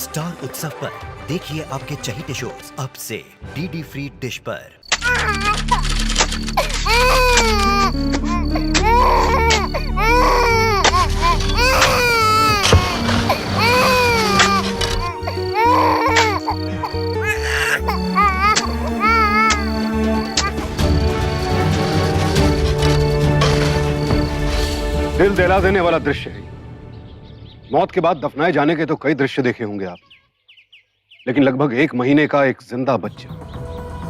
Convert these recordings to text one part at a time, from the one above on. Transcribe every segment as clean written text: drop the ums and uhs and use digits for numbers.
Star उत्सव पर देखिए आपके चहेते शोज अब से डीडी फ्री डिश पर। दिल दहला देने वाला दृश्य है। मौत के बाद दफनाए जाने के तो कई दृश्य देखे होंगे आप, लेकिन लगभग 1 महीने का एक जिंदा बच्चा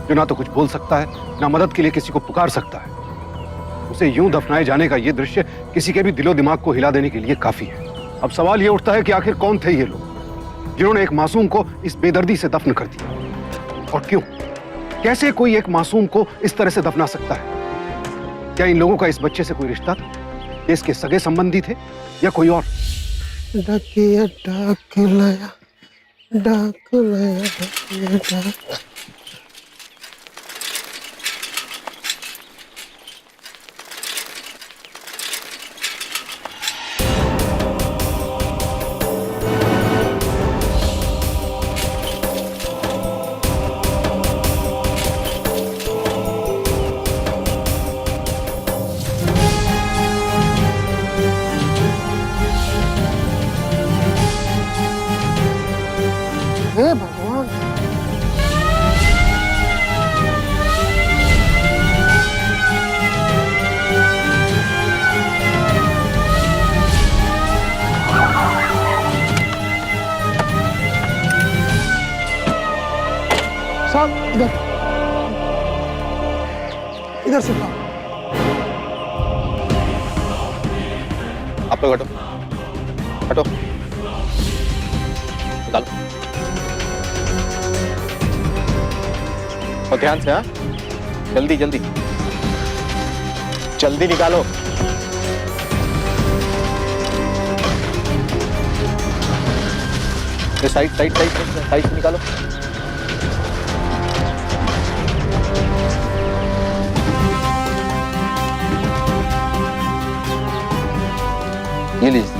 जो ना तो कुछ बोल सकता है ना मदद के लिए किसी को पुकार सकता है, उसे यूं दफनाए जाने का यह दृश्य किसी के भी दिलो दिमाग को हिला देने के लिए काफी है। अब सवाल यह उठता है कि आखिर कौन थे ये लोग जिन्होंने एक मासूम को इस बेदर्दी से दफन कर दिया, और क्यों? कैसे कोई एक मासूम को इस तरह से दफना सकता है? क्या इन लोगों का इस बच्चे से कोई रिश्ता था? ये इसके सगे संबंधी थे या कोई और? डाकिया डाक लाया, डाक लाया, डाकिया डाक। हे भगवान, साहब इधर इधर से आओ। आप लोग हटो, हटो, निकालो और ध्यान से। हाँ, जल्दी जल्दी जल्दी निकालो। ये साइड साइड साइड साइड से निकालो। ये लीजिए।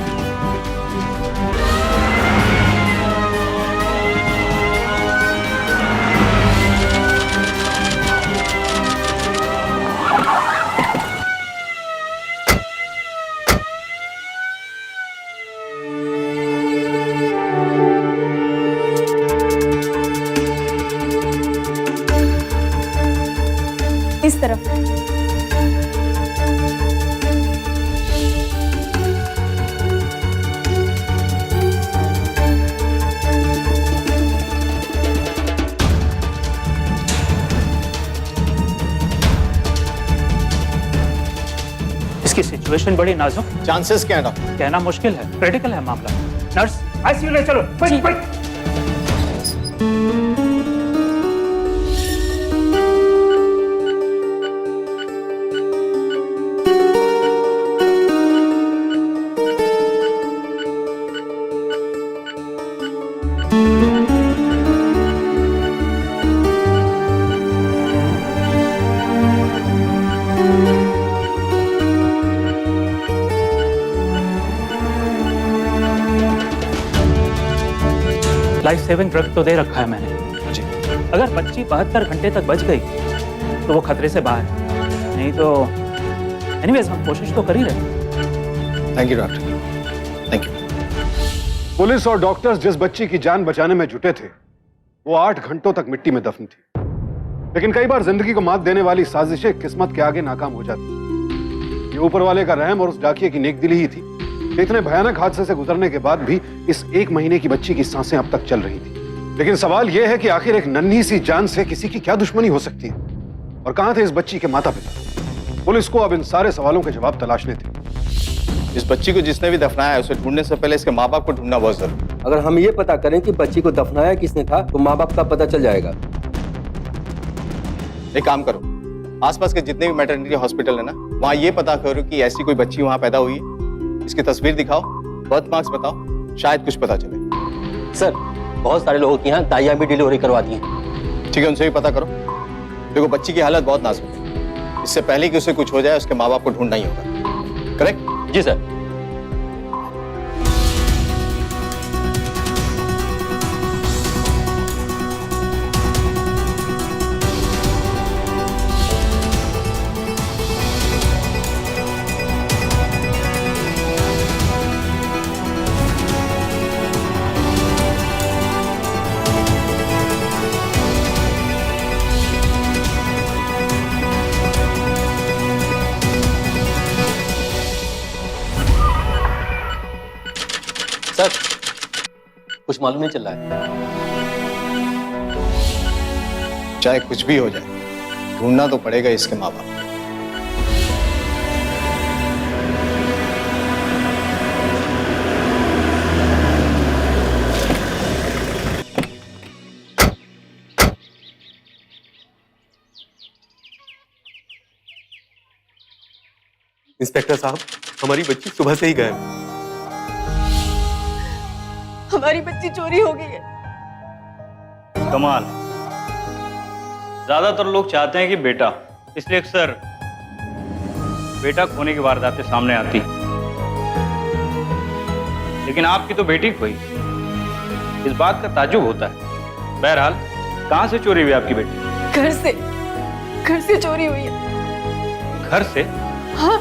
इस तरफ। इसकी सिचुएशन बड़ी नाजुक। चांसेस क्या है डॉक्टर? कहना मुश्किल है, क्रिटिकल है मामला। नर्स आईसीयू ले चलो, quick quick. Life saving drug तो दे रखा है मैंने जी। अगर बच्ची 72 घंटे तक बच गई तो वो खतरे से बाहर है, नहीं तो एनीवेज हम कोशिश तो कर ही रहे। Thank you doctor, thank you. Police और डॉक्टर्स जिस बच्ची की जान बचाने में जुटे थे वो 8 घंटों तक मिट्टी में दफन थी, लेकिन कई बार जिंदगी को मात देने वाली साजिशें किस्मत के आगे नाकाम हो जाती। ये ऊपर वाले का रहम और उस डाकिये की नेकदिली ही थी। इतने भयानक हादसे से गुजरने के बाद भी इस 1 महीने की बच्ची की सांसें अब तक चल रही थी। लेकिन सवाल यह है कि आखिर एक नन्ही सी जान से किसी की क्या दुश्मनी हो सकती है, और कहां थे इस बच्ची के माता पिता? पुलिस को अब इन सारे सवालों के जवाब तलाशने थे। इस बच्ची को जिसने भी दफनाया है उसे ढूंढने से पहले इसके माँ बाप को ढूंढना बहुत जरूरी है। अगर हम ये पता करें कि बच्ची को दफनाया किसने था तो माँ बाप का पता चल जाएगा। एक काम करो, आसपास के जितने भी मैटरनिटी हॉस्पिटल है ना, वहाँ ये पता करो कि ऐसी कोई बच्ची वहाँ पैदा हुई है। इसकी तस्वीर दिखाओ, बर्थ मार्क्स बताओ, शायद कुछ पता चले। सर, बहुत सारे लोगों की यहाँ दाइयाँ भी डिलीवरी करवाती हैं। ठीक है, उनसे भी पता करो। देखो बच्ची की हालत बहुत नाजुक है, इससे पहले कि उसे कुछ हो जाए उसके माँ बाप को ढूंढना ही होगा। करेक्ट? जी सर। कुछ मालूम नहीं चल रहा है। चाहे कुछ भी हो जाए, ढूंढना तो पड़ेगा इसके माँ बाप। इंस्पेक्टर साहब, हमारी बच्ची सुबह से ही गायब। हमारी बच्ची चोरी हो गई है। कमाल। ज्यादातर लोग चाहते हैं कि बेटा, इसलिए अक्सर बेटा खोने की वारदातें सामने आती, लेकिन आपकी तो बेटी खोई। इस बात का ताज्जुब होता है। बहरहाल, कहां से चोरी हुई आपकी बेटी? घर से चोरी हुई है। घर से? हाँ,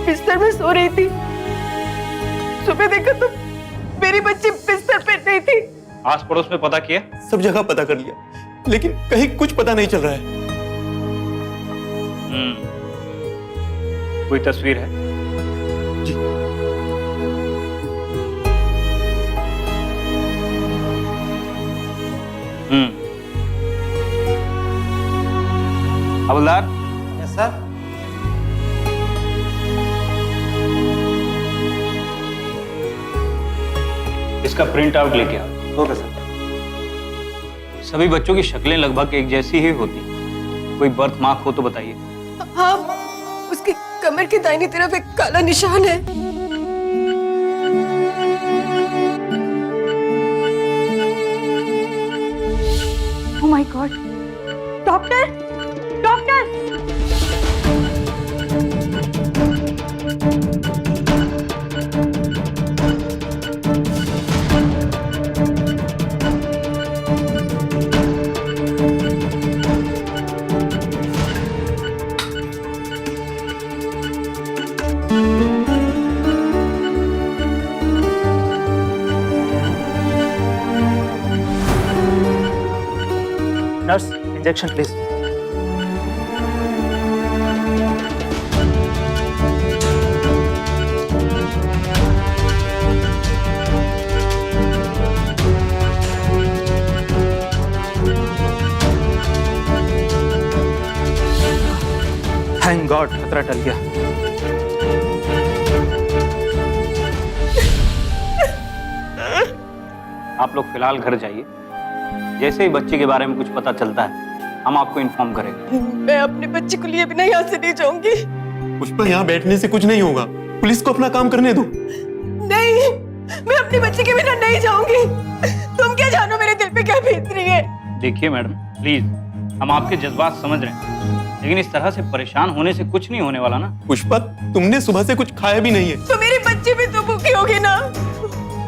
बिस्तर में सो रही थी, सुबह देखा तो मेरी बच्ची बिस्तर पे नहीं थी। आस पड़ोस में पता किया? सब जगह पता कर लिया, लेकिन कहीं कुछ पता नहीं चल रहा है। कोई तस्वीर है? जी। हवलदार। Yes sir. इसका प्रिंट आउट लेके आओ। Okay sir. सभी बच्चों की शक्लें लगभग एक जैसी ही होती। कोई बर्थ मार्क हो तो बताइए। हाँ, उसकी कमर की दाहिनी तरफ एक काला निशान है। Oh my God! Doctor! Doctor! Nurse, injection please. Thank God, खतरा टल गया। आप लोग फिलहाल घर जाइए। जैसे ही बच्ची के बारे में कुछ पता चलता है, हम आपको इन्फॉर्म करेंगे। मैं अपनी बच्ची को लिए बिना यहाँ से नहीं जाऊंगी। पुष्पा, यहाँ बैठने से कुछ नहीं होगा। पुलिस को अपना काम करने दो। नहीं, मैं अपनी बच्ची के बिना नहीं जाऊंगी। तुम क्या जानो मेरे दिल पे क्या बीत रही है। देखिए मैडम, प्लीज, हम आपके जज्बात समझ रहे हैं, लेकिन इस तरह से परेशान होने से कुछ नहीं होने वाला ना। पुष्पा, तुमने सुबह से कुछ खाया भी नहीं है। तो मेरी बच्ची भी तो भूखी होगी ना।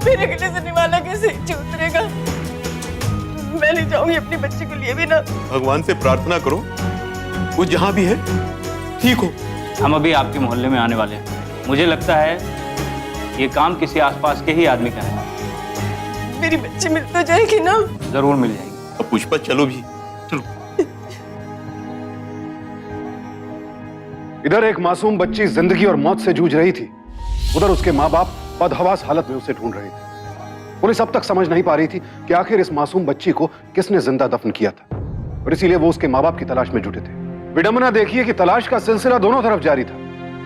मेरे गले से निवाला कैसे उतरेगा। मैं नहीं जाऊंगी अपनी बच्ची को लिए भी ना। भगवान से प्रार्थना करो वो जहां भी है ठीक हो। हम अभी आपके मोहल्ले में आने वाले हैं। मुझे लगता है ये काम किसी आसपास के ही आदमी का है। मेरी बच्ची मिल तो जाएगी ना? जरूर मिल जाएगी। अब पुष्पा, चलो भी, चलो। इधर एक मासूम बच्ची जिंदगी और मौत से जूझ रही थी, उधर उसके माँ बाप बदहवास हालत में उसे ढूंढ रहे थे। पुलिस अब तक समझ नहीं पा रही थी कि आखिर इस मासूम बच्ची को किसने जिंदा दफन किया था, और इसीलिए वो उसके माँ बाप की तलाश में जुटे थे। विडंबना देखिए कि तलाश का सिलसिला दोनों तरफ जारी था,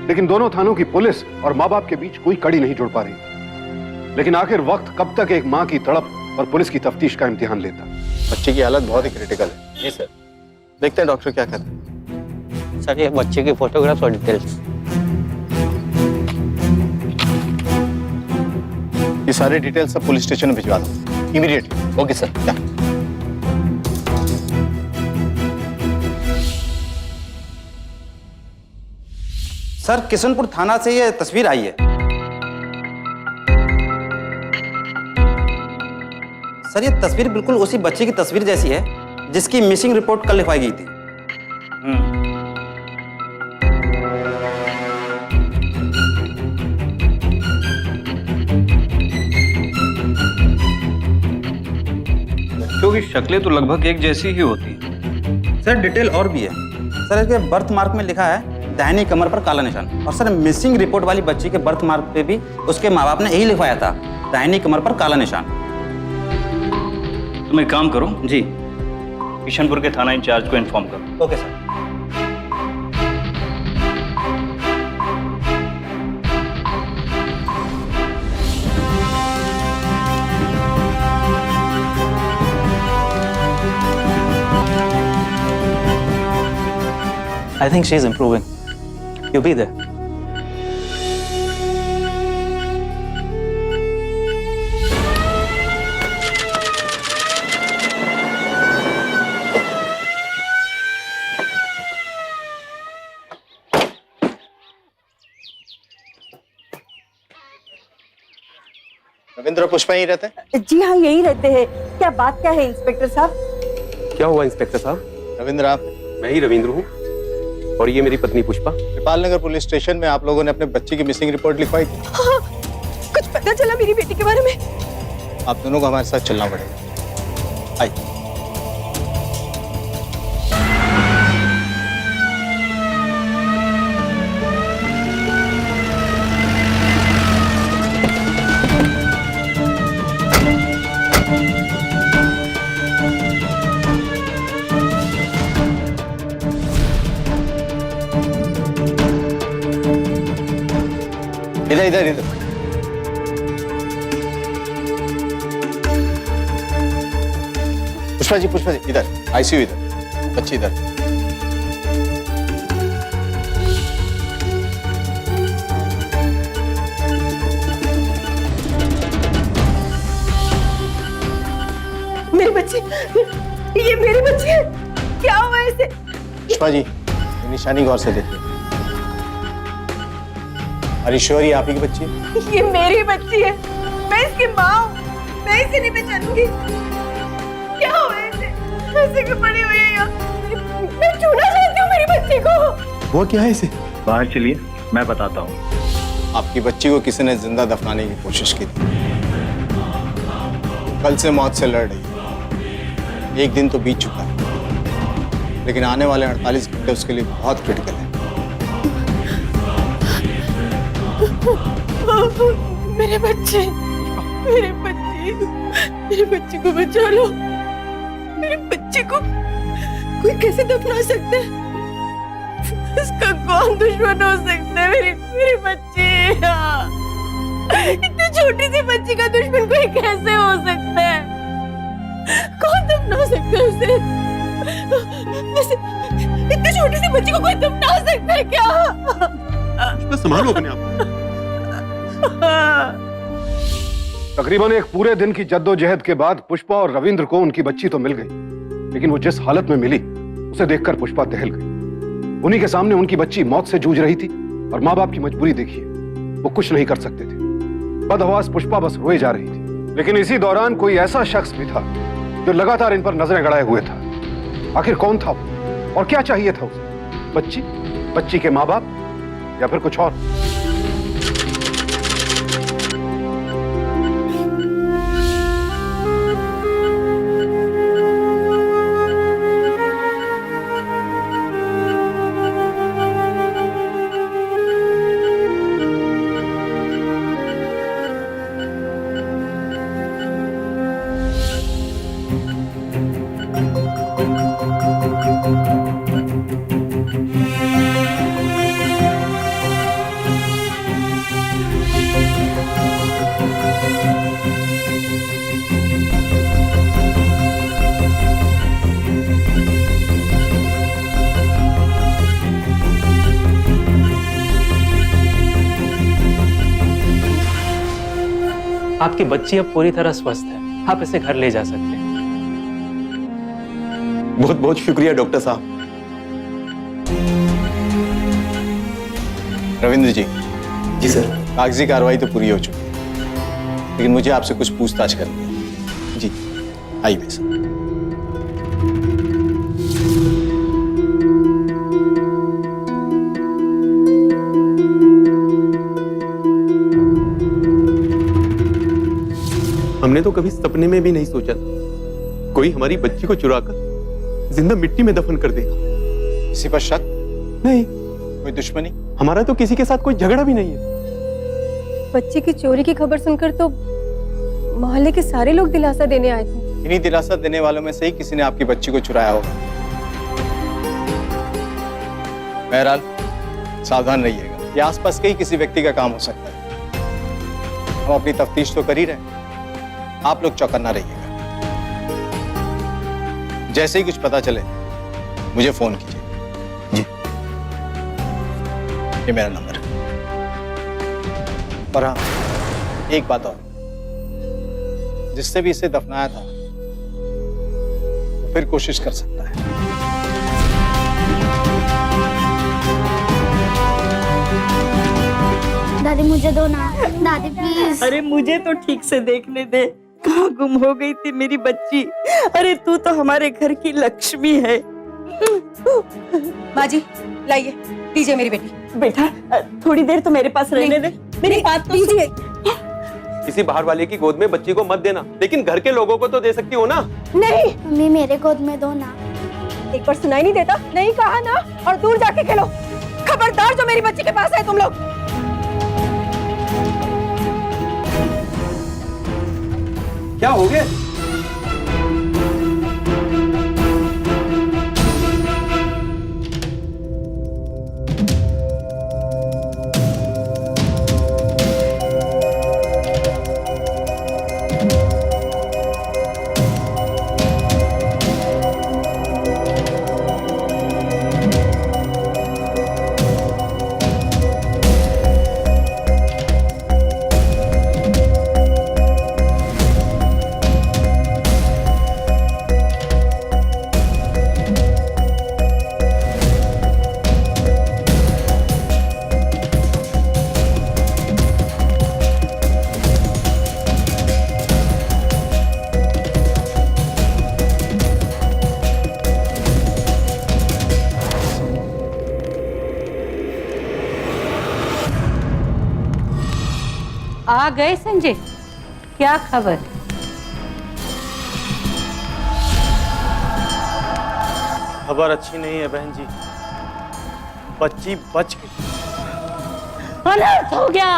लेकिन दोनों थानों की पुलिस और माँ बाप के बीच कोई कड़ी नहीं जुड़ पा रही थी। लेकिन आखिर वक्त कब तक एक माँ की तड़प और पुलिस की तफ्तीश का इम्तिहान लेता। बच्चे की हालत बहुत ही क्रिटिकल है। जी सर। देखते हैं डॉक्टर क्या कहते हैं। सर, ये बच्चे की फोटोग्राफ्स और डिटेल्स। ये सारे डिटेल्स सब पुलिस स्टेशन में भिजवा दो इमीडिएटली। Okay sir. क्या? सर, किशनपुर थाना से ये तस्वीर आई है। सर, ये तस्वीर बिल्कुल उसी बच्चे की तस्वीर जैसी है जिसकी मिसिंग रिपोर्ट कल लिखवाई गई थी। बच्चों की शक्लें तो लगभग एक जैसी ही होती हैं। सर, डिटेल और भी है। सर, इसके बर्थ मार्क में लिखा है दाहिनी कमर पर काला निशान। और सर, मिसिंग रिपोर्ट वाली बच्ची के बर्थ मार्क पे भी उसके माँ बाप ने यही लिखवाया था, दाहिनी कमर पर काला निशान। तुम एक काम करो, जी किशनपुर के थाना इंचार्ज को इन्फॉर्म करो। Okay sir. I think she's improving. You'll be there. Ravindra और पुष्पा यहीं रहते हैं? जी हाँ, यही रहते हैं। क्या बात क्या है इंस्पेक्टर साहब? क्या हुआ इंस्पेक्टर साहब? रविंद्र आप? मैं ही रविंद्र हूँ और ये मेरी पत्नी पुष्पा। कृपाल नगर पुलिस स्टेशन में आप लोगों ने अपने बच्चे की मिसिंग रिपोर्ट लिखवाई थी। हाँ, कुछ पता चला मेरी बेटी के बारे में? आप दोनों को हमारे साथ चलना पड़ेगा। आइए। इधर इधर इधर। पुष्पा जी इधर, आईसीयू इधर, बच्ची इधर। मेरी बच्ची, ये मेरी बच्ची है। क्या हुआ इसे? पुष्पा जी, ये निशानी गौर से देखिए। हरीश्वरी आप ही की बच्ची है? ये मेरी बच्ची है। मैं इसकी माँ हूँ। मैं इसे नहीं पहचानूंगी। क्या हुआ इसे? ऐसे क्यों पड़ी हुई है यहाँ? मैं छूना चाहती हूँ मेरी बच्ची को। वो क्या है इसे? बाहर चलिए, मैं बताता हूँ। आपकी बच्ची को किसी ने जिंदा दफनाने की कोशिश की थी। कल से मौत से लड़ रही है। एक दिन तो बीत चुका है, लेकिन आने वाले 48 घंटे उसके लिए बहुत क्रिटिकल है। मेरे बच्चे को बचा लो। मेरे बच्चे को कोई कैसे दफना सकता है? इसका कौन दुश्मन हो सकता है? मेरी बच्ची। इतनी छोटी सी बच्ची का दुश्मन कोई कैसे हो सकता है? कौन दफना सकता है उसे? वैसे इतनी छोटी सी बच्ची को कोई दफना सकता है क्या? संभालो अपने आप। तकरीबन एक पूरे दिन की जद्दोजहद के बाद पुष्पा और रविंद्र को उनकी बच्ची तो मिल गई, लेकिन वो जिस हालत में मिली उसे देखकर पुष्पा दहल गई। उन्हीं के सामने उनकी बच्ची मौत से जूझ रही थी और माँ बाप की मजबूरी देखिए, वो कुछ नहीं कर सकते थे। बदहवास पुष्पा बस रोए जा रही थी, लेकिन इसी दौरान कोई ऐसा शख्स भी था जो लगातार इन पर नजरें गड़ाए हुए था। आखिर कौन था वो और क्या चाहिए था उसे? बच्ची के माँ बाप या फिर कुछ और? आपकी बच्ची अब पूरी तरह स्वस्थ है। आप इसे घर ले जा सकते हैं। बहुत बहुत शुक्रिया डॉक्टर साहब। रविंद्र जी। जी सर। कागजी कार्रवाई तो पूरी हो चुकी है, लेकिन मुझे आपसे कुछ पूछताछ करनी है। जी आइए सर। हमने तो कभी सपने में भी नहीं सोचा था कोई हमारी बच्ची को चुराकर जिंदा मिट्टी में दफन कर देगा। किसी पर शक नहीं, कोई दुश्मनी? हमारा तो किसी के साथ कोई झगड़ा भी नहीं है। बच्ची की चोरी की खबर सुनकर तो मोहल्ले के सारे लोग दिलासा देने आए थे। इन्हीं दिलासा देने वालों में से ही किसी ने आपकी बच्ची को चुराया होगा। बहरहाल सावधान रहिएगा, ये आसपास के ही किसी व्यक्ति का काम हो सकता है। हम अपनी तफ्तीश तो कर ही रहे हैं, आप लोग चौकन्ना रहिएगा। जैसे ही कुछ पता चले मुझे फोन कीजिए। जी। ये मेरा नंबर है। और हाँ, एक बात और, जिससे भी इसे दफनाया था वो फिर कोशिश कर सकता है। दादी मुझे दो ना, दादी प्लीज। अरे मुझे तो ठीक से देखने दे, कहाँ गुम हो गई थी मेरी बच्ची। अरे तू तो हमारे घर की लक्ष्मी है। माँ जी लाइए, दीजिए मेरी बेटी। बेटा थोड़ी देर तो मेरे पास रहने दे, मेरी बात तो दीजिए। किसी बाहर वाले की गोद में बच्ची को मत देना, लेकिन घर के लोगों को तो दे सकती हो ना। नहीं मम्मी, मेरे गोद में दो ना। एक बार सुनाई नहीं देता? नहीं कहा ना, और दूर जाके खेलो। खबरदार जो मेरी बच्ची के पास है तुम लोग। क्या हो गया? आ गए संजय, क्या खबर? खबर अच्छी नहीं है बहन जी, बच्ची बच गई। अनर्थ हो गया,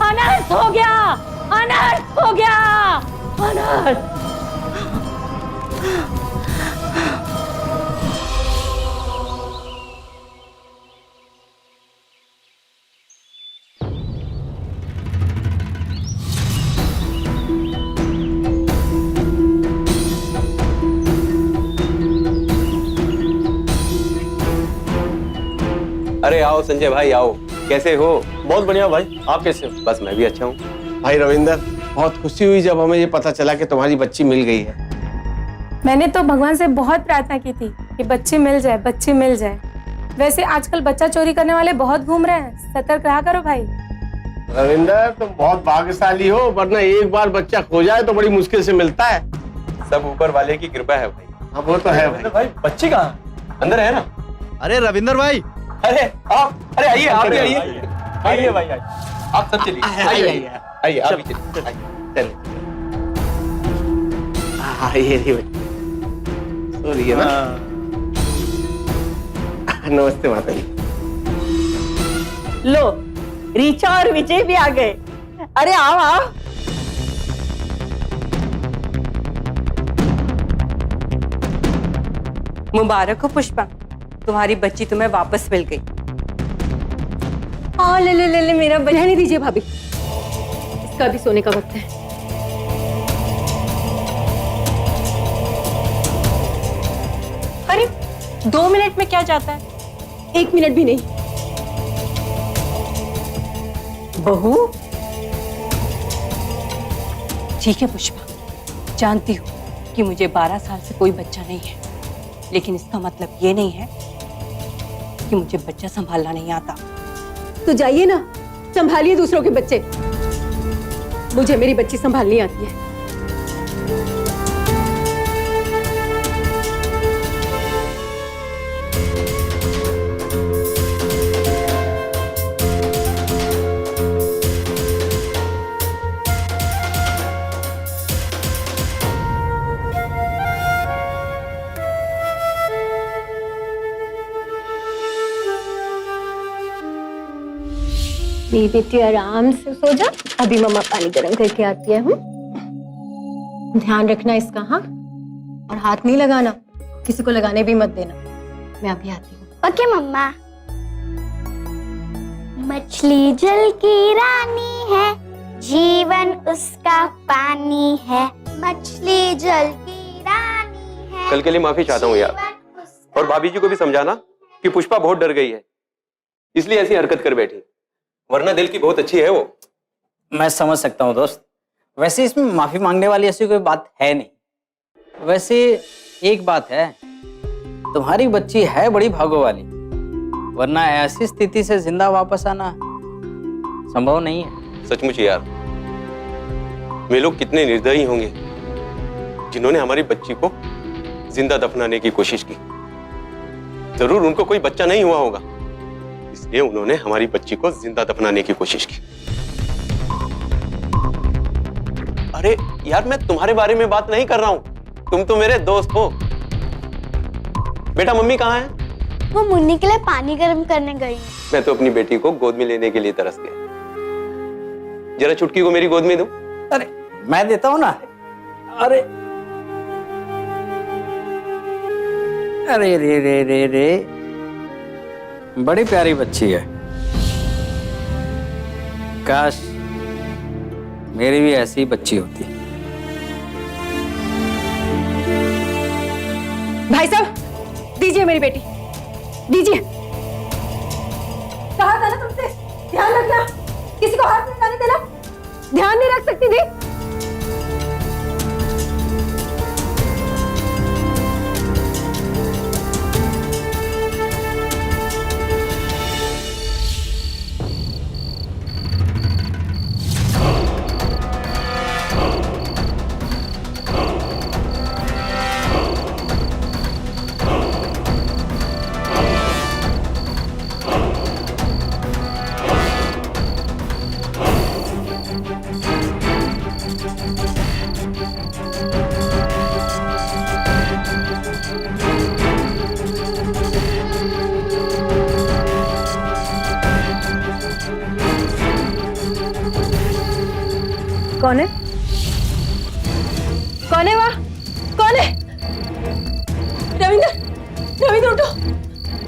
अनर्थ हो गया, अनर्थ हो गया, अनर्थ। अरे आओ संजय भाई आओ, कैसे हो? बहुत बढ़िया भाई, आप कैसे हो? बस मैं भी अच्छा हूँ। भाई रविंदर, बहुत खुशी हुई जब हमें ये पता चला कि तुम्हारी बच्ची मिल गई है। मैंने तो भगवान से बहुत प्रार्थना की थी कि बच्ची मिल जाए, बच्ची मिल जाए। वैसे आजकल बच्चा चोरी करने वाले बहुत घूम रहे हैं, सतर्क रहा करो भाई। रविंदर तुम बहुत भाग्यशाली हो, वरना एक बार बच्चा खो जाए तो बड़ी मुश्किल से मिलता है। सब ऊपर वाले की कृपा है भाई। हाँ वो तो है भाई। भाई बच्ची कहाँ? अंदर है ना? अरे रविंदर भाई, अरे आप, अरे आइए, आप भी आइए। आइए भाई, आइए। आप सब चलिए, आइए आइए आइए, आप भी चलिए, चलिए। ये रही बच्ची, सो रही है ना? नमस्ते माता जी। लो रीचा और विजय भी आ गए। अरे आओ आओ। मुबारक हो पुष्पा, तुम्हारी बच्ची तुम्हें वापस मिल गई। हाँ ले ले ले ले मेरा बच्चा। रहने दीजिए भाभी, इसका भी सोने का वक्त है। अरे 2 मिनट में क्या जाता है? 1 मिनट भी नहीं। बहू ठीक है पुष्पा, जानती हूँ कि मुझे 12 साल से कोई बच्चा नहीं है, लेकिन इसका मतलब ये नहीं है कि मुझे बच्चा संभालना नहीं आता। तो जाइए ना, संभालिए दूसरों के बच्चे। मुझे मेरी बच्ची संभालनी आती है। मेरी बेटी आराम से सो जा, अभी मम्मा पानी गर्म करके आती है। ध्यान रखना इसका, हाँ? और हाथ नहीं लगाना, किसी को लगाने भी मत देना। मैं अभी आती हूँ। ओके मम्मा। मछली जल की रानी है, जीवन उसका पानी है। मछली जल की रानी है। कल के लिए माफी चाहता हूँ यार, और भाभी जी को भी समझाना कि पुष्पा बहुत डर गई है, इसलिए ऐसी हरकत कर बैठी, वरना दिल की बहुत अच्छी है वो। मैं समझ सकता हूँ दोस्त, वैसे इसमें माफी मांगने वाली ऐसी कोई बात है नहीं। वैसे एक बात है, तुम्हारी बच्ची है बड़ी भागो वाली, वरना ऐसी स्थिति से जिंदा वापस आना संभव नहीं है। सचमुच यार, वे लोग कितने निर्दयी होंगे जिन्होंने हमारी बच्ची को जिंदा दफनाने की कोशिश की। जरूर उनको कोई बच्चा नहीं हुआ होगा, इसलिए उन्होंने हमारी बच्ची को जिंदा दफनाने की कोशिश की। अरे यार, मैं तुम्हारे बारे में बात नहीं कर रहा हूं, तुम तो मेरे दोस्त हो। बेटा मम्मी कहाँ है? वो मुन्नी के लिए पानी गर्म करने गई। मैं तो अपनी बेटी को गोद में लेने के लिए तरस गया। जरा चुटकी को मेरी गोद में दो। अरे मैं देता हूं ना। अरे अरे रे रे रे रे, बड़ी प्यारी बच्ची है। काश मेरी भी ऐसी बच्ची होती। भाई साहब, दीजिए मेरी बेटी, दीजिए। कहा था ना तुमसे, ध्यान रखना, किसी को हाथ नहीं लगाने देना। ध्यान नहीं रख सकती थी? कौन है? कौन है वहाँ? कौन है? रविंद्र, रविंद्र उठो,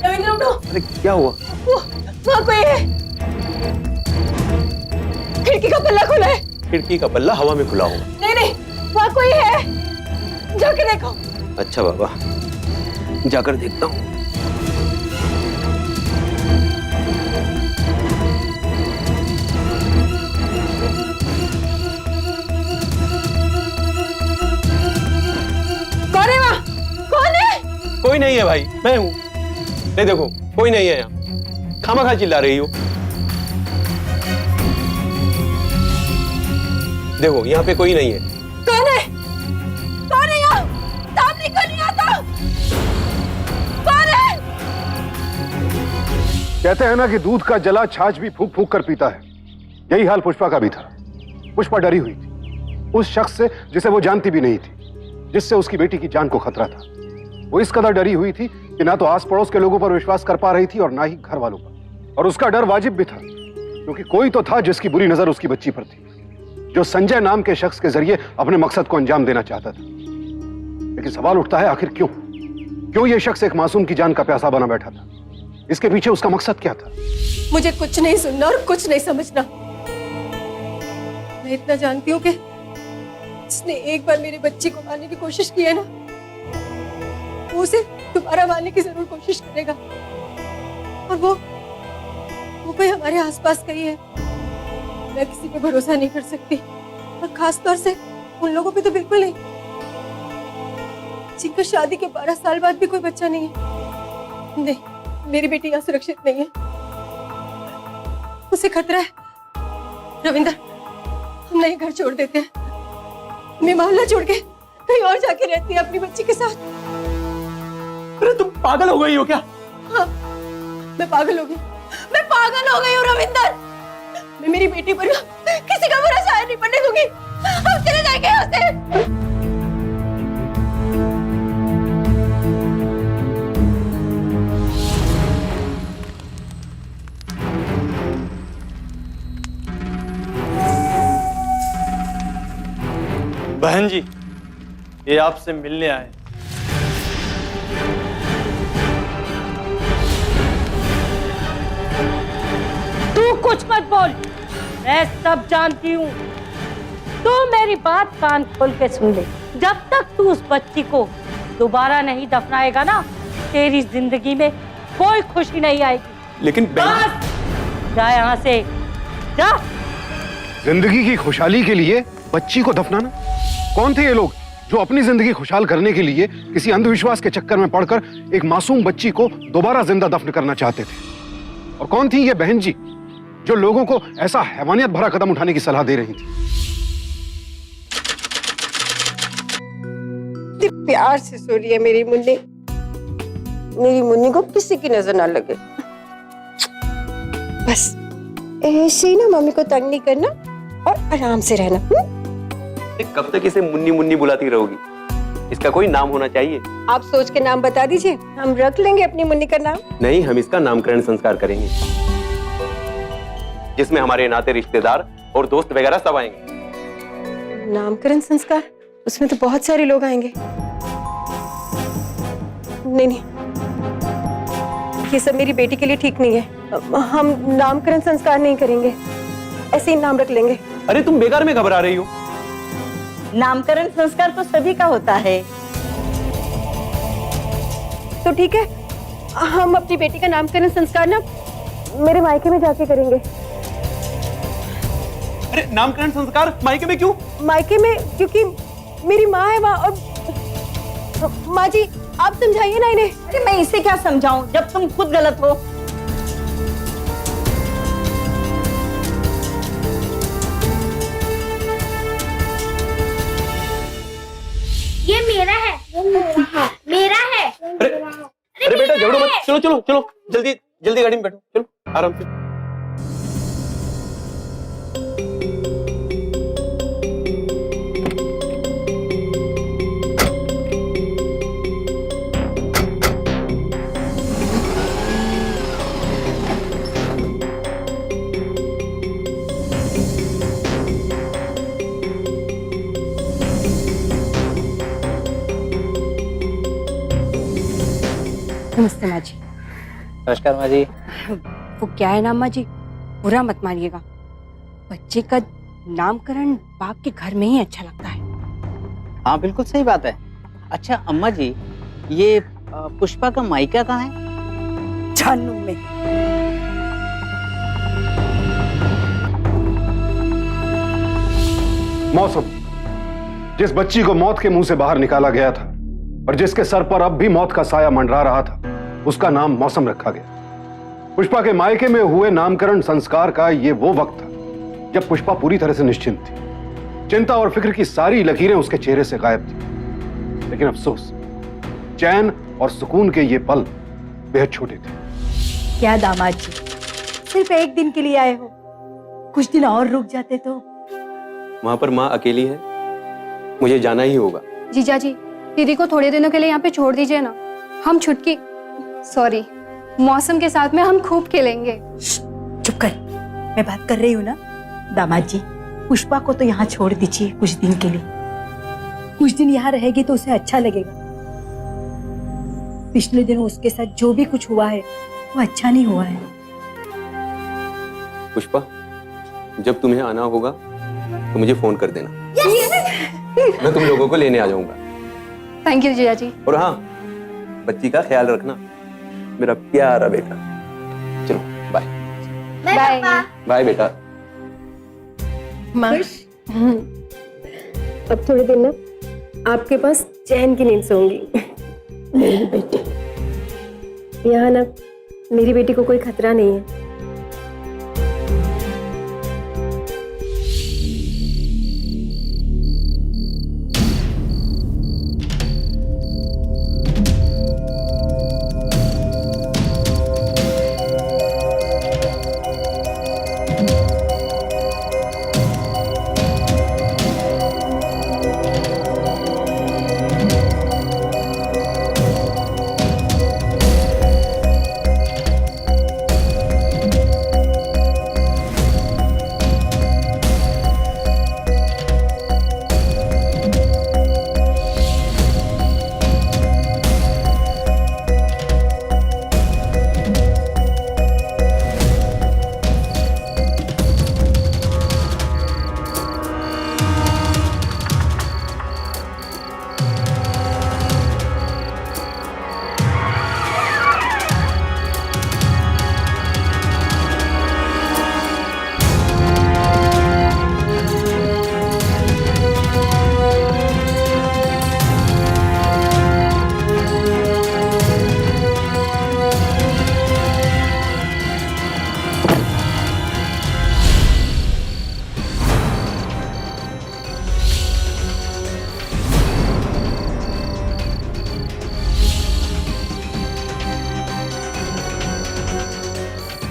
रविंद्र उठो। अरे क्या हुआ? वहाँ कोई है। खिड़की का पल्ला खुला है। खिड़की का पल्ला हवा में खुला हो? नहीं नहीं, वहाँ कोई है, जाके देखो। अच्छा बाबा, जाकर देखता हूँ। कोई नहीं है भाई, मैं हूं। नहीं देखो, कोई नहीं है यहाँ, खामखा चिल्ला रही हो। देखो यहाँ पे कोई नहीं है। कौन है? कौन है यहाँ? सामने क्यों नहीं आता? कौन है? कहते हैं ना कि दूध का जला छाछ भी फूंक फूंक कर पीता है। यही हाल पुष्पा का भी था। पुष्पा डरी हुई थी उस शख्स से जिसे वो जानती भी नहीं थी, जिससे उसकी बेटी की जान को खतरा था। वो इस कदर डरी हुई थी कि ना तो आस पड़ोस के लोगों पर विश्वास कर पा रही थी और ना ही घर वालों पर। और उसका डर वाजिब भी था, क्योंकि कोई तो था जिसकी बुरी नजर उसकी बच्ची पर थी, जो संजय नाम के शख्स के जरिए अपने मकसद को अंजाम देना चाहता था। लेकिन सवाल उठता है, आखिर क्यों ये शख्स एक मासूम की जान का प्यासा बना बैठा था? इसके पीछे उसका मकसद क्या था? मुझे कुछ नहीं सुनना और कुछ नहीं समझना। मैं इतना जानती हूँ कि जिसने एक बार मेरी बच्ची को मारने की कोशिश की है ना, वो उसे दोबारा मारने की जरूर कोशिश करेगा। और वो कोई हमारे आसपास का ही है। मैं किसी पे भरोसा नहीं कर सकती, और खास तौर से उन लोगों पे तो बिल्कुल नहीं, जिनका शादी के 12 साल बाद भी कोई बच्चा नहीं है। नहीं, मेरी बेटी यहाँ सुरक्षित नहीं है, उसे खतरा है। रविंदर, हम नहीं घर छोड़ देते हैं। मैं मोहल्ला छोड़ के कहीं और जाके रहती है अपनी बच्ची के साथ। अरे तुम पागल हो गई हो क्या? हाँ, मैं पागल हो गई। मैं पागल हो गई हूँ रविंदर। मैं मेरी बेटी पर किसी का बुरा शायद नहीं पड़ने दूंगी। हम चले जाएंगे यहाँ से। बहन जी, ये आपसे मिलने आए। तू कुछ मत बोल, मैं सब जानती हूँ। तू मेरी बात कान खोल के सुन ले। जब तक तू उस बच्ची को दोबारा नहीं दफनाएगा ना, तेरी जिंदगी में कोई खुशी नहीं आएगी। लेकिन बस जा यहाँ से, जा। जिंदगी की खुशहाली के लिए बच्ची को दफनाना? कौन थे ये लोग जो अपनी जिंदगी खुशहाल करने के लिए किसी अंधविश्वास के चक्कर में पड़कर एक मासूम बच्ची को दोबारा जिंदा दफन करना चाहते थे? और कौन थी ये बहन जी जो लोगों को ऐसा हैवानियत भरा कदम उठाने की सलाह दे रही थी? प्यार से सो रही है मेरी मुन्नी। मेरी मुन्नी को किसी की नजर ना लगे। बस ऐसे ही ना मम्मी को तंग नहीं करना और आराम से रहना। कब तक इसे मुन्नी मुन्नी बुलाती रहोगी? इसका कोई नाम होना चाहिए। आप सोच के नाम बता दीजिए, हम रख लेंगे अपनी मुन्नी का नाम। नहीं, हम इसका नामकरण संस्कार करेंगे जिसमें हमारे नाते रिश्तेदार और दोस्त वगैरह सब आएंगे। नामकरण संस्कार? उसमें तो बहुत सारे लोग आएंगे। नहीं, ये सब मेरी बेटी के लिए ठीक नहीं है। हम नामकरण संस्कार नहीं करेंगे, ऐसे ही नाम रख लेंगे। अरे तुम बेकार में घबरा रही हो। नामकरण संस्कार तो सभी का होता है। तो ठीक है, हम अपनी बेटी का नामकरण संस्कार ना मेरे मायके में जाके करेंगे। अरे नामकरण संस्कार मायके में क्यों? मायके में क्योंकि मेरी माँ है वहाँ। और माँ जी आप समझाइए ना इन्हें। अरे मैं इसे क्या समझाऊं जब तुम खुद गलत हो। ये मेरा है, मेरा है। अरे बेटा झगड़ो मत। चलो चलो चलो, जल्दी जल्दी गाड़ी में बैठो। चलो आराम से। नमस्ते माँ जी। नमस्कार माँ जी। वो क्या है ना माँ जी, बुरा मत मानिएगा, बच्चे का नामकरण बाप के घर में ही अच्छा लगता है। हाँ बिल्कुल सही बात है। अच्छा अम्मा जी, ये पुष्पा का मायका कहाँ है? जानू में। मौसम, जिस बच्ची को मौत के मुंह से बाहर निकाला गया था और जिसके सर पर अब भी मौत का साया मंडरा रहा था, उसका नाम मौसम रखा गया। पुष्पा के मायके में हुए नामकरण संस्कार का ये वो वक्त था जब पुष्पा पूरी तरह से निश्चिंत थी। चिंता और फिक्र की सारी लकीरें उसके चेहरे से गायब थी। लेकिन अफसोस, चैन और सुकून के ये पल बेहद छोटे थे। क्या दामाद जी, सिर्फ एक दिन के लिए आए हो? कुछ दिन और रुक जाते तो। वहां पर माँ अकेली है, मुझे जाना ही होगा। जीजा जी, दीदी को थोड़े दिनों के लिए यहाँ पे छोड़ दीजिए ना। हम छुटकी, सॉरी, मौसम के साथ में हम खूब खेलेंगे। चुप कर, मैं बात कर रही हूँ ना। दामाद जी, पुष्पा को तो यहाँ छोड़ दीजिए कुछ दिन के लिए। कुछ दिन यहाँ रहेगी तो उसे अच्छा लगेगा। पिछले दिनों उसके साथ जो भी कुछ हुआ है वो अच्छा नहीं हुआ है। पुष्पा, जब तुम्हें आना होगा तो मुझे फोन कर देना। मैं तुम लोगों को लेने आ जाऊंगा। थैंक यू जीजा जी। और हाँ, बच्ची का ख्याल रखना, मेरा प्यारा बेटा। चलो बाय। बाय बाय बेटा। माँ, अब थोड़े दिन ना आपके पास चैन की नींद सोऊंगी। मेरी बेटी, यहाँ ना मेरी बेटी को कोई खतरा नहीं है।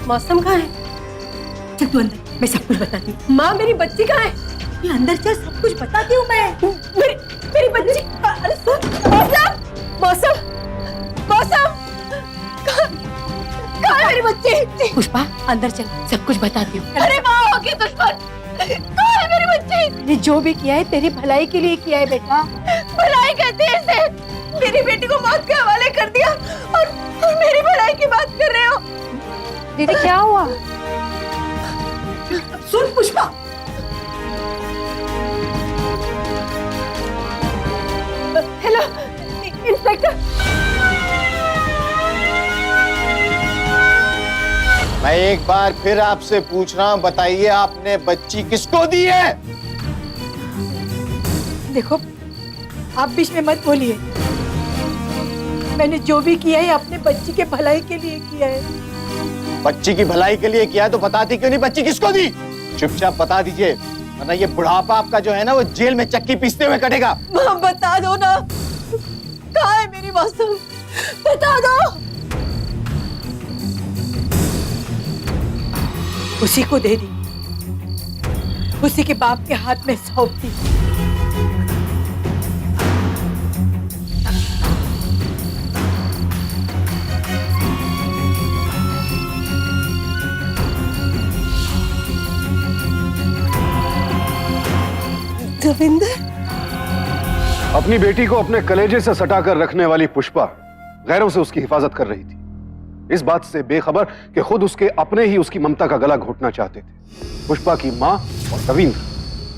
मौसम कहाँ है? चल तू अंदर, मैं सब कुछ बताती हूँ। माँ मेरी बच्ची कहाँ है? ये अंदर चल, सब कुछ बताती हूँ मैं। मेरी बच्ची। अरे सुन, मौसम, मौसम, मौसम, कहाँ है मेरी बच्ची? पुष्पा अंदर चल, सब कुछ बताती हूँ। अरे माँ होगी दुश्मन, कहाँ है मेरी बच्ची? मैंने जो भी किया है तेरी भलाई के लिए किया है बेटा। भलाई कहते हैं इसे? मेरी बेटी को मौत के हवाले कर दिया और मेरी भलाई की बात कर रहे हो? दीदी क्या हुआ? सुन पुष्पा, हेलो इंस्पेक्टर। मैं एक बार फिर आपसे पूछ रहा हूँ, बताइए आपने बच्ची किसको दी है? देखो आप बीच में मत बोलिए, मैंने जो भी किया है अपने बच्ची के भलाई के लिए किया है। बच्ची की भलाई के लिए किया है तो बताती क्यों नहीं? बच्ची किसको दी? चुपचाप बता दीजिए, वरना ये बुढ़ापा आपका जो है ना वो जेल में चक्की पीसते हुए कटेगा। बता दो ना, कहाँ है मेरी मौसम? बता दो। उसी को दे दी, उसी के बाप के हाथ में सौंप दी। रविंदर, अपनी बेटी को अपने कलेजे से सटाकर रखने वाली पुष्पा गैरों से उसकी हिफाजत कर रही थी, इस बात से बेखबर कि खुद उसके अपने ही उसकी ममता का गला घोटना चाहते थे। पुष्पा की मां और रविंद्र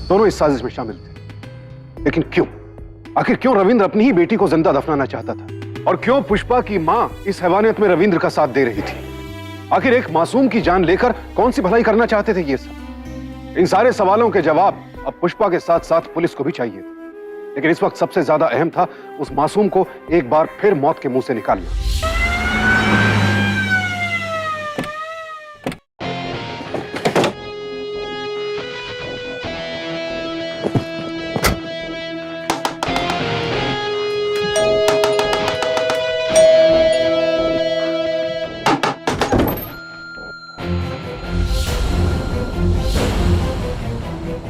दोनों इस साजिश में शामिल थे। लेकिन क्यों, आखिर क्यों रविंद्र अपनी ही बेटी को जिंदा दफनाना चाहता था? और क्यों पुष्पा की मां इस हैवानियत में रविंद्र का साथ दे रही थी? आखिर एक मासूम की जान लेकर कौन सी भलाई करना चाहते थे ये सब? इन सारे सवालों के जवाब अब पुष्पा के साथ साथ पुलिस को भी चाहिए थे। लेकिन इस वक्त सबसे ज्यादा अहम था उस मासूम को एक बार फिर मौत के मुंह से निकालना।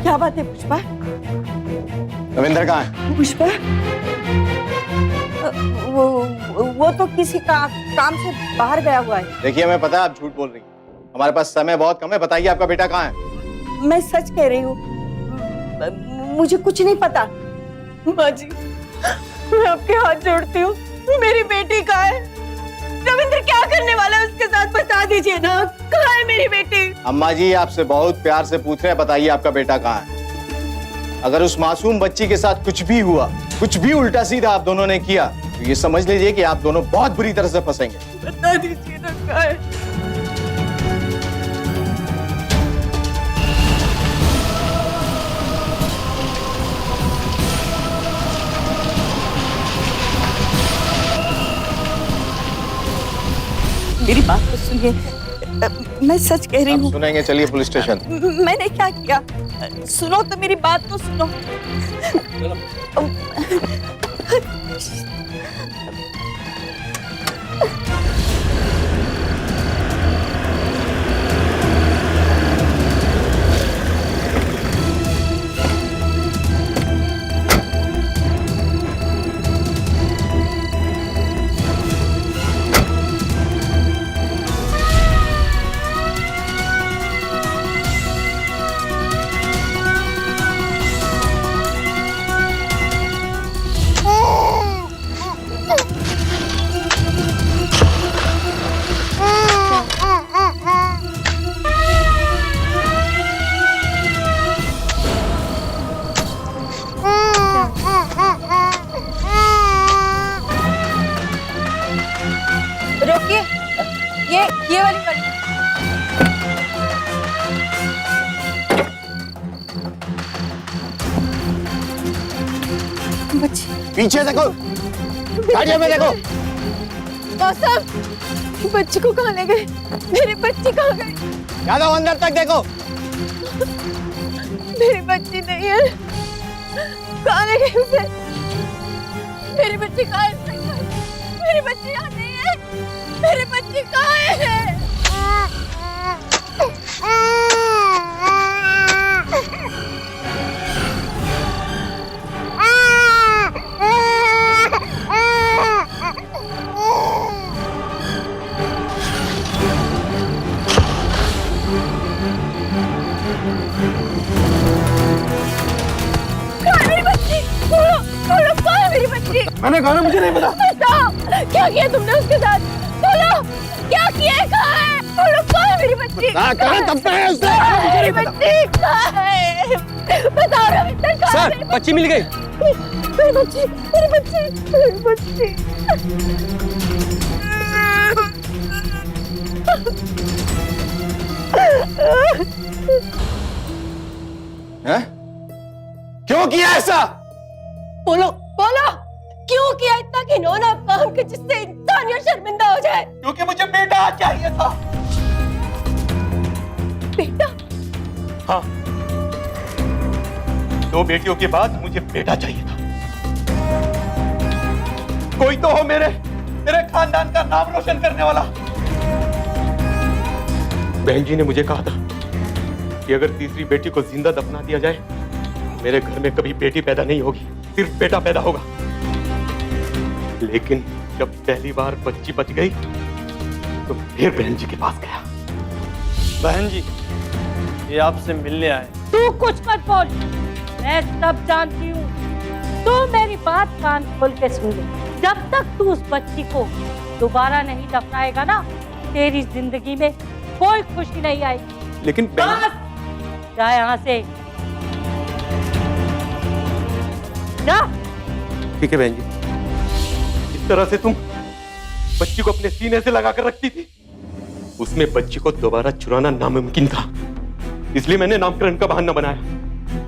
क्या बात है पुष्पा? रविंद्र कहाँ है? पुष्पा वो तो किसी काम से बाहर गया हुआ है। देखिए हमें पता है आप झूठ बोल रही हैं, हमारे पास समय बहुत कम है, बताइए आपका बेटा कहाँ है? मैं सच कह रही हूँ, मुझे कुछ नहीं पता। माँ जी मैं आपके हाथ जोड़ती हूँ, मेरी बेटी कहाँ है? रविंद्र क्या करने वाला है उसके साथ, बता दीजिए ना, कहाँ है मेरी बेटी? अम्मा जी आपसे बहुत प्यार से पूछ रहे हैं, बताइए आपका बेटा कहाँ है? अगर उस मासूम बच्ची के साथ कुछ भी हुआ, कुछ भी उल्टा सीधा आप दोनों ने किया, तो ये समझ लीजिए कि आप दोनों बहुत बुरी तरह से फंसेंगे। बता दीजिए ना कहाँ है? मेरी बात तो सुनिए, मैं सच कह रही हूँ। सुनेंगे, चलिए पुलिस स्टेशन। मैंने क्या किया? सुनो तो, मेरी बात तो सुनो। रोकिए, ये वाली गाड़ी। बच्ची पीछे देखो, गाड़ियों में देखो। मौसम, बच्ची को कहाँ ले गए? मेरी बच्ची कहाँ गई? यादव अंदर तक देखो। मेरी बच्ची नहीं है, कहाँ ले गई उसे? मेरी बच्ची कहाँ है? मेरी बच्ची यहाँ नहीं है, मेरी बच्ची कहाँ है? मैंने कहा ना मुझे नहीं पता। बताओ क्या किया तुमने उसके साथ, बोलो क्या किया है, कहाँ है, बोलो कहाँ है मेरी बच्ची, कहाँ है, दफ्तर है उसने, मेरी बच्ची कहाँ है, बताओ रविंदर कहाँ है? सर बच्ची मिल गई। मेरी बच्ची, मेरी बच्ची, मेरी बच्ची। हैं? क्यों किया ऐसा? बोलो बोलो क्यों किया इतना घिनौना काम कि जिससे इंसान या शर्मिंदा हो जाए? क्योंकि मुझे बेटा चाहिए था। बेटा? हाँ, 2 बेटियों के बाद मुझे बेटा चाहिए था। कोई तो हो मेरे खानदान का नाम रोशन करने वाला। बहन जी ने मुझे कहा था कि अगर तीसरी बेटी को जिंदा दफना दिया जाए, मेरे घर में कभी बेटी पैदा नहीं होगी, सिर्फ बेटा पैदा होगा। लेकिन जब पहली बार बच्ची बच गई तो फिर बहन जी के पास गया। बहन जी ये आपसे मिलने आए। तू कुछ मत बोल, मैं सब जानती हूँ। तू मेरी बात कान खोल के सुन ले। जब तक तू उस बच्ची को दोबारा नहीं दफनाएगा ना, तेरी जिंदगी में कोई खुशी नहीं आएगी। लेकिन बस जा यहाँ से, जा। ठीक है बहन जी। जिस तरह से तुम बच्ची को अपने सीने से लगाकर रखती थी, उसमें बच्ची को दोबारा चुराना नामुमकिन था। इसलिए मैंने नामकरण का बहाना बनाया।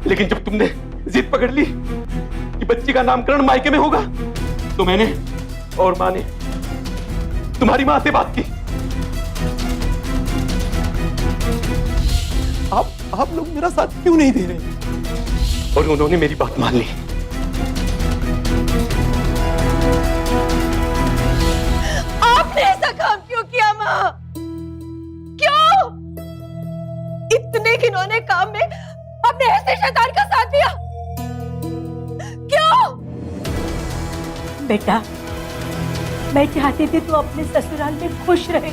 लेकिन जब तुमने जिद पकड़ ली कि बच्ची का नामकरण मायके में होगा, तो मैंने और माँ ने तुम्हारी माँ से बात की। आप लोग मेरा साथ क्यों नहीं दे रहे? और उन्होंने मेरी बात मान ली। आपने ऐसा काम क्यों किया माँ? क्यों? इतने घिनौने काम में आपने ऐसे शैतान का साथ दिया क्यों? बेटा, मैं चाहती थी तू अपने ससुराल में खुश रहे।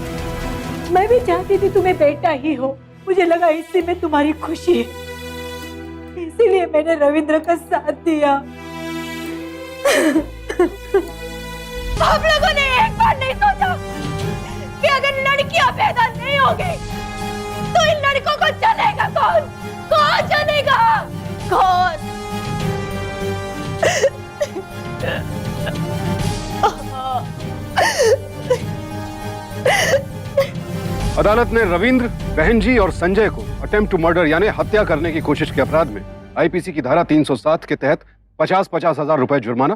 मैं भी चाहती थी तुम्हें बेटा ही हो। मुझे लगा इसी में तुम्हारी खुशी है, इसीलिए मैंने रविंद्र का साथ दिया। आप लोगों ने एक बार नहीं सोचा कि अगर लड़कियां पैदा नहीं होगी तो इन लड़कों को चलेगा कौन? कौन चलेगा? कौन? अदालत ने रविंद्र, बहन जी और संजय को अटेम्प्ट टू मर्डर यानी हत्या करने की कोशिश के अपराध में आईपीसी की धारा 307 के तहत 50-50 हजार रुपए जुर्माना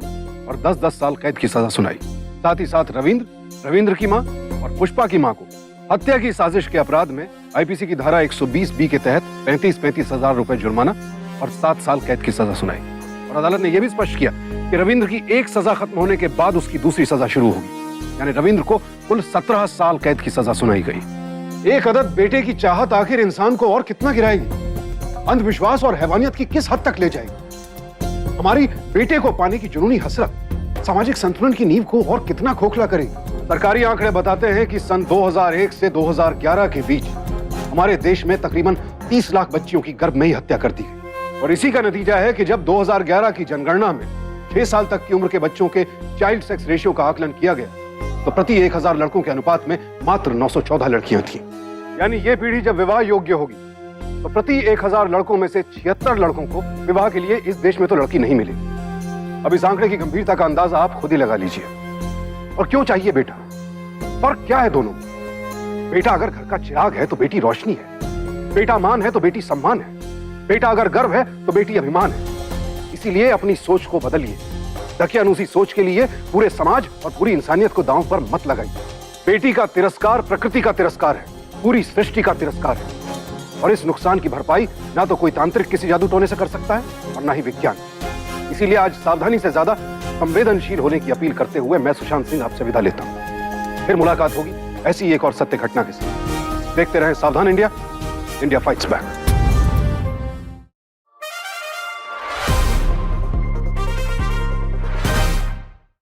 और 10-10 साल कैद की सजा सुनाई। साथ ही साथ रविंद्र की मां और पुष्पा की मां को हत्या की साजिश के अपराध में आईपीसी की धारा 120B के तहत 35-35 हजार रुपए जुर्माना और 7 साल कैद की सजा सुनाई। और अदालत ने यह भी स्पष्ट किया कि रविंद्र की एक सजा खत्म होने के बाद उसकी दूसरी सजा शुरू होगी, यानी रविंद्र को कुल 17 साल कैद की सजा सुनाई गई। एक अदद बेटे की चाहत आखिर इंसान को और कितना गिराएगी, अंधविश्वास और हैवानियत की किस हद तक ले जाएगी, हमारी बेटे को पाने की जुनूनी हसरत सामाजिक संतुलन की नींव को और कितना खोखला करेगी। सरकारी आंकड़े बताते हैं कि सन 2001 से 2011 के बीच हमारे देश में तकरीबन 30 लाख बच्चियों की गर्भ में ही हत्या कर दी गई। और इसी का नतीजा है कि जब 2011 की जनगणना में 6 साल तक की उम्र के बच्चों के चाइल्ड सेक्स रेशियो का आकलन किया गया तो प्रति 1000 लड़कों के अनुपात में मात्र 914 लड़कियां थीं। यानी ये पीढ़ी जब विवाह योग्य होगी तो प्रति 1000 लड़कों में से 76 लड़कों को विवाह के लिए इस देश में तो लड़की नहीं मिलेगी। अब इस आंकड़े की गंभीरता का अंदाजा आप खुद ही लगा लीजिए। और क्यों चाहिए बेटा? फर्क क्या है दोनों? बेटा अगर घर का चिराग है तो बेटी रोशनी है, बेटा मान है तो बेटी सम्मान है, बेटा अगर गर्व है तो बेटी अभिमान है। इसीलिए अपनी सोच को बदलिए। दकियानूसी सोच के लिए पूरे समाज और पूरी इंसानियत को दांव पर मत लगाइए। बेटी का तिरस्कार प्रकृति का तिरस्कार है, पूरी सृष्टि का तिरस्कार है। और इस नुकसान की भरपाई ना तो कोई तांत्रिक किसी जादू टोने से कर सकता है और ना ही विज्ञान। इसीलिए आज सावधानी से ज्यादा संवेदनशील होने की अपील करते हुए मैं सुशांत सिंह आपसे विदा लेता हूं। फिर मुलाकात होगी ऐसी एक और सत्य घटना के साथ। देखते रहें सावधान इंडिया, इंडिया फाइट्स बैक।